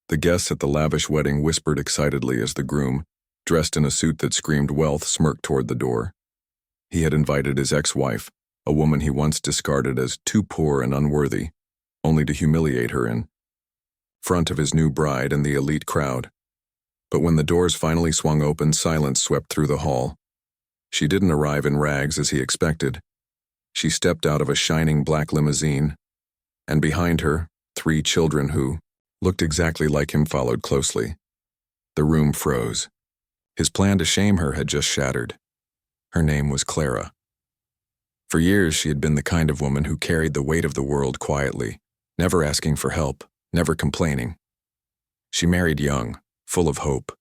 The guests at the lavish wedding whispered excitedly as the groom, dressed in a suit that screamed wealth, smirked toward the door. He had invited his ex-wife, a woman he once discarded as too poor and unworthy, only to humiliate her in front of his new bride and the elite crowd. But when the doors finally swung open, silence swept through the hall. She didn't arrive in rags as he expected. She stepped out of a shining black limousine, and behind her, 3 children who looked exactly like him followed closely. The room froze. His plan to shame her had just shattered. Her name was Clara. For years, she had been the kind of woman who carried the weight of the world quietly, never asking for help, never complaining. She married young, full of hope,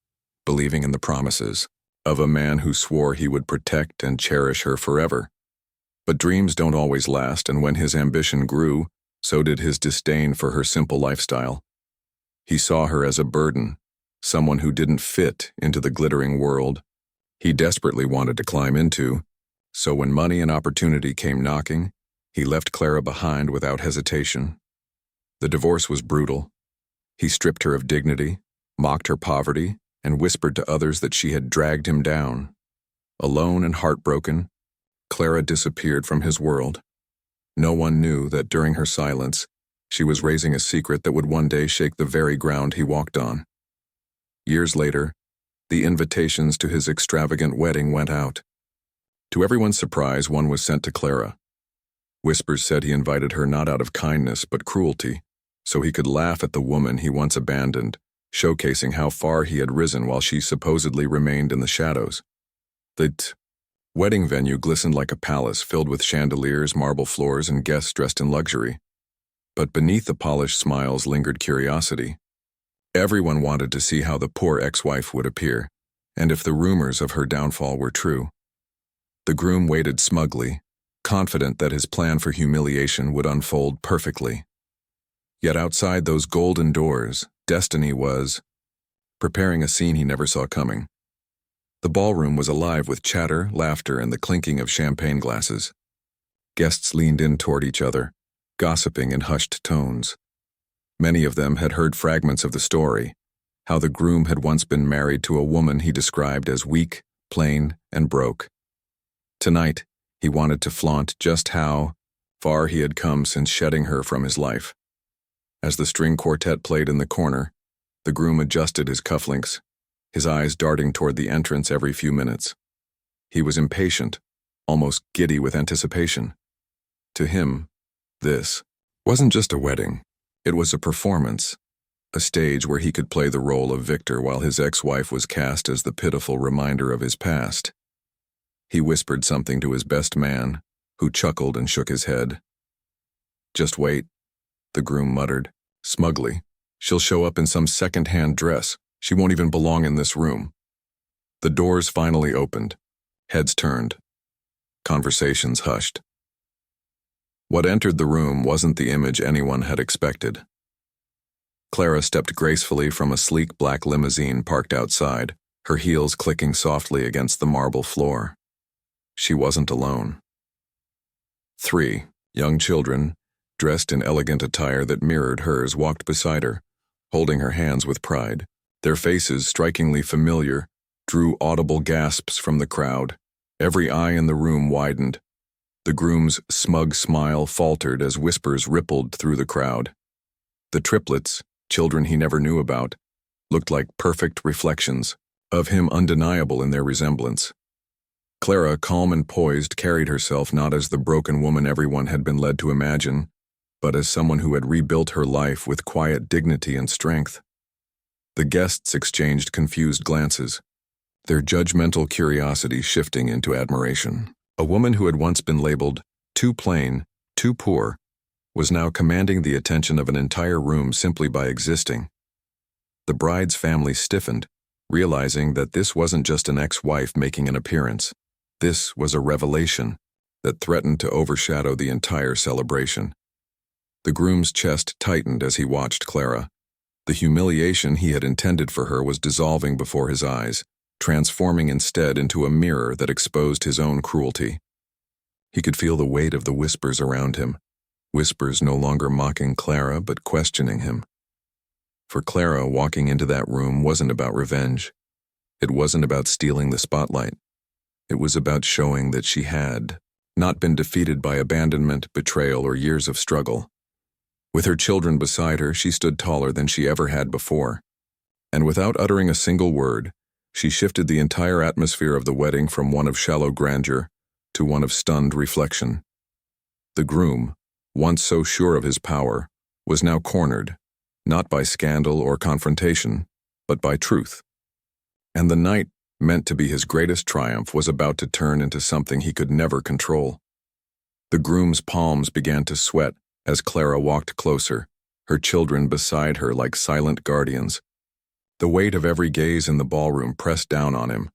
believing in the promises of a man who swore he would protect and cherish her forever. But dreams don't always last, and when his ambition grew, so did his disdain for her simple lifestyle. He saw her as a burden, someone who didn't fit into the glittering world he desperately wanted to climb into. So when money and opportunity came knocking, he left Clara behind without hesitation. The divorce was brutal. He stripped her of dignity, mocked her poverty, and whispered to others that she had dragged him down. Alone and heartbroken, Clara disappeared from his world. No one knew that during her silence, she was raising a secret that would one day shake the very ground he walked on. Years later, the invitations to his extravagant wedding went out. To everyone's surprise, one was sent to Clara. Whispers said he invited her not out of kindness but cruelty, so he could laugh at the woman he once abandoned, showcasing how far he had risen while she supposedly remained in the shadows. The wedding venue glistened like a palace filled with chandeliers, marble floors, and guests dressed in luxury. But beneath the polished smiles lingered curiosity. Everyone wanted to see how the poor ex-wife would appear, and if the rumors of her downfall were true. The groom waited smugly, confident that his plan for humiliation would unfold perfectly. Yet outside those golden doors, destiny was preparing a scene he never saw coming. The ballroom was alive with chatter, laughter, and the clinking of champagne glasses. Guests leaned in toward each other, gossiping in hushed tones. Many of them had heard fragments of the story, how the groom had once been married to a woman he described as weak, plain, and broke. Tonight, he wanted to flaunt just how far he had come since shedding her from his life. As the string quartet played in the corner, the groom adjusted his cufflinks, his eyes darting toward the entrance every few minutes. He was impatient, almost giddy with anticipation. To him, this wasn't just a wedding. It was a performance, a stage where he could play the role of victor while his ex-wife was cast as the pitiful reminder of his past. He whispered something to his best man, who chuckled and shook his head. "Just wait," the groom muttered, smugly. "She'll show up in some second-hand dress. She won't even belong in this room." The doors finally opened. Heads turned. Conversations hushed. What entered the room wasn't the image anyone had expected. Clara stepped gracefully from a sleek black limousine parked outside, her heels clicking softly against the marble floor. She wasn't alone. 3 young children, dressed in elegant attire that mirrored hers, walked beside her, holding her hands with pride. Their faces, strikingly familiar, drew audible gasps from the crowd. Every eye in the room widened. The groom's smug smile faltered as whispers rippled through the crowd. The triplets, children he never knew about, looked like perfect reflections of him, undeniable in their resemblance. Clara, calm and poised, carried herself not as the broken woman everyone had been led to imagine, but as someone who had rebuilt her life with quiet dignity and strength. The guests exchanged confused glances, their judgmental curiosity shifting into admiration. A woman who had once been labeled too plain, too poor, was now commanding the attention of an entire room simply by existing. The bride's family stiffened, realizing that this wasn't just an ex-wife making an appearance. This was a revelation that threatened to overshadow the entire celebration. The groom's chest tightened as he watched Clara. The humiliation he had intended for her was dissolving before his eyes, transforming instead into a mirror that exposed his own cruelty. He could feel the weight of the whispers around him, whispers no longer mocking Clara but questioning him. For Clara, walking into that room wasn't about revenge. It wasn't about stealing the spotlight. It was about showing that she had not been defeated by abandonment, betrayal, or years of struggle. With her children beside her, she stood taller than she ever had before. And without uttering a single word, she shifted the entire atmosphere of the wedding from one of shallow grandeur to one of stunned reflection. The groom, once so sure of his power, was now cornered, not by scandal or confrontation, but by truth. And the night, meant to be his greatest triumph, was about to turn into something he could never control. The groom's palms began to sweat as Clara walked closer, her children beside her like silent guardians. The weight of every gaze in the ballroom pressed down on him.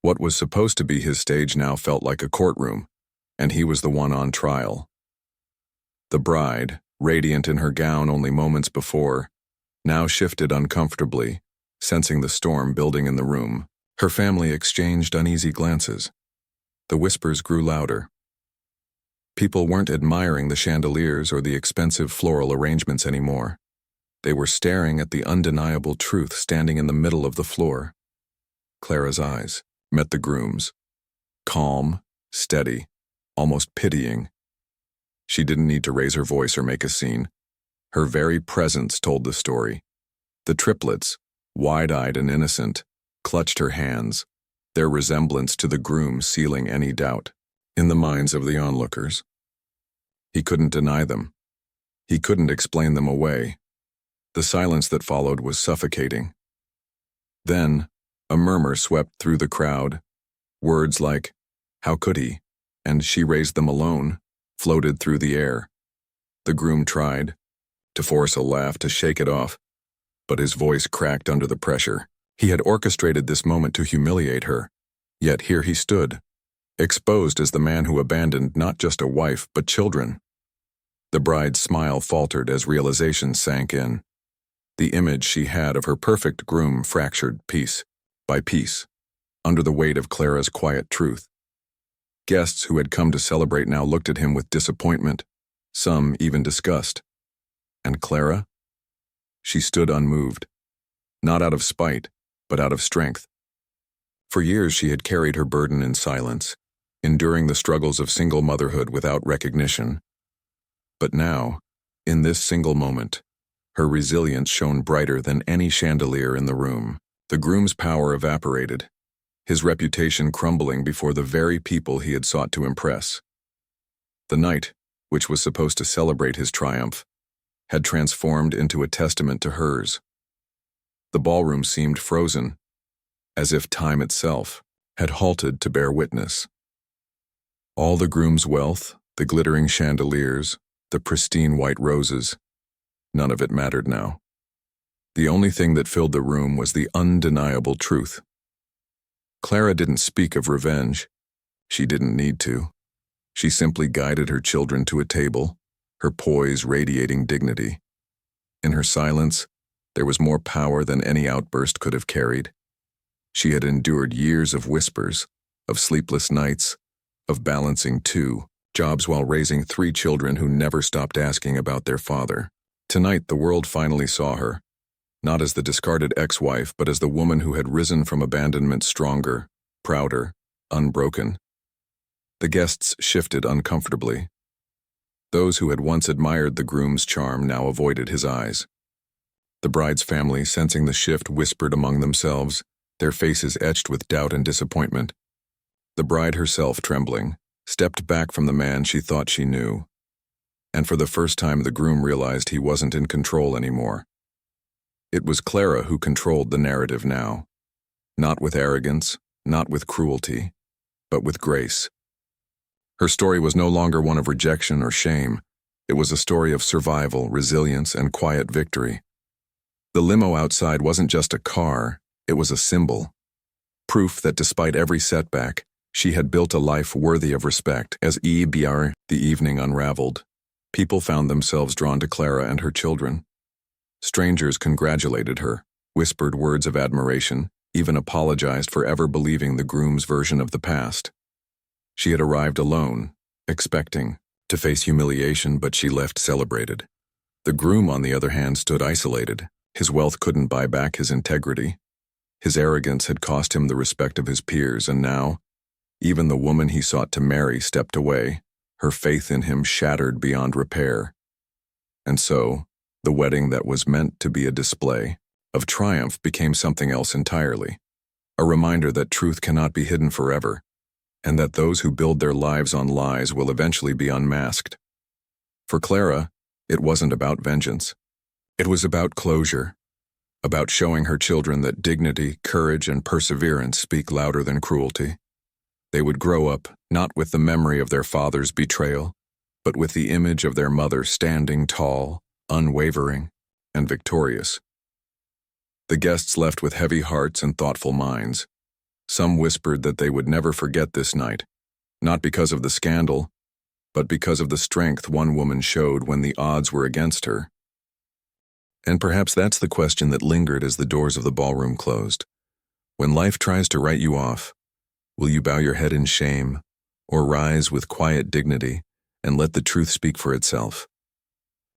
What was supposed to be his stage now felt like a courtroom, and he was the one on trial. The bride, radiant in her gown only moments before, now shifted uncomfortably, sensing the storm building in the room. Her family exchanged uneasy glances. The whispers grew louder. People weren't admiring the chandeliers or the expensive floral arrangements anymore. They were staring at the undeniable truth standing in the middle of the floor. Clara's eyes met the groom's. Calm, steady, almost pitying. She didn't need to raise her voice or make a scene. Her very presence told the story. The triplets, wide-eyed and innocent, clutched her hands, their resemblance to the groom sealing any doubt in the minds of the onlookers. He couldn't deny them. He couldn't explain them away. The silence that followed was suffocating. Then, a murmur swept through the crowd. Words like, "How could he?" and "She raised them alone," floated through the air. The groom tried to force a laugh to shake it off, but his voice cracked under the pressure. He had orchestrated this moment to humiliate her, yet here he stood, exposed as the man who abandoned not just a wife but children. The bride's smile faltered as realization sank in. The image she had of her perfect groom fractured piece by piece, under the weight of Clara's quiet truth. Guests who had come to celebrate now looked at him with disappointment, some even disgust. And Clara? She stood unmoved, not out of spite, but out of strength. For years she had carried her burden in silence, enduring the struggles of single motherhood without recognition. But now, in this single moment, her resilience shone brighter than any chandelier in the room. The groom's power evaporated, his reputation crumbling before the very people he had sought to impress. The night, which was supposed to celebrate his triumph, had transformed into a testament to hers. The ballroom seemed frozen, as if time itself had halted to bear witness. All the groom's wealth, the glittering chandeliers, the pristine white roses, none of it mattered now. The only thing that filled the room was the undeniable truth. Clara didn't speak of revenge. She didn't need to. She simply guided her children to a table, her poise radiating dignity. In her silence, there was more power than any outburst could have carried. She had endured years of whispers, of sleepless nights, of balancing two jobs while raising 3 children who never stopped asking about their father. Tonight, the world finally saw her, not as the discarded ex-wife, but as the woman who had risen from abandonment stronger, prouder, unbroken. The guests shifted uncomfortably. Those who had once admired the groom's charm now avoided his eyes. The bride's family, sensing the shift, whispered among themselves, their faces etched with doubt and disappointment. The bride herself, trembling, stepped back from the man she thought she knew. And for the first time, the groom realized he wasn't in control anymore. It was Clara who controlled the narrative now. Not with arrogance, not with cruelty, but with grace. Her story was no longer one of rejection or shame. It was a story of survival, resilience, and quiet victory. The limo outside wasn't just a car, it was a symbol. Proof that despite every setback, she had built a life worthy of respect. As the evening unraveled, people found themselves drawn to Clara and her children. Strangers congratulated her, whispered words of admiration, even apologized for ever believing the groom's version of the past. She had arrived alone, expecting to face humiliation, but she left celebrated. The groom, on the other hand, stood isolated, His wealth couldn't buy back his integrity. His arrogance had cost him the respect of his peers, and now, even the woman he sought to marry stepped away, her faith in him shattered beyond repair. And so, the wedding that was meant to be a display of triumph became something else entirely, a reminder that truth cannot be hidden forever, and that those who build their lives on lies will eventually be unmasked. For Clara, it wasn't about vengeance. It was about closure, about showing her children that dignity, courage, and perseverance speak louder than cruelty. They would grow up not with the memory of their father's betrayal, but with the image of their mother standing tall, unwavering, and victorious. The guests left with heavy hearts and thoughtful minds. Some whispered that they would never forget this night, not because of the scandal, but because of the strength one woman showed when the odds were against her. And perhaps that's the question that lingered as the doors of the ballroom closed. When life tries to write you off, will you bow your head in shame, or rise with quiet dignity and let the truth speak for itself?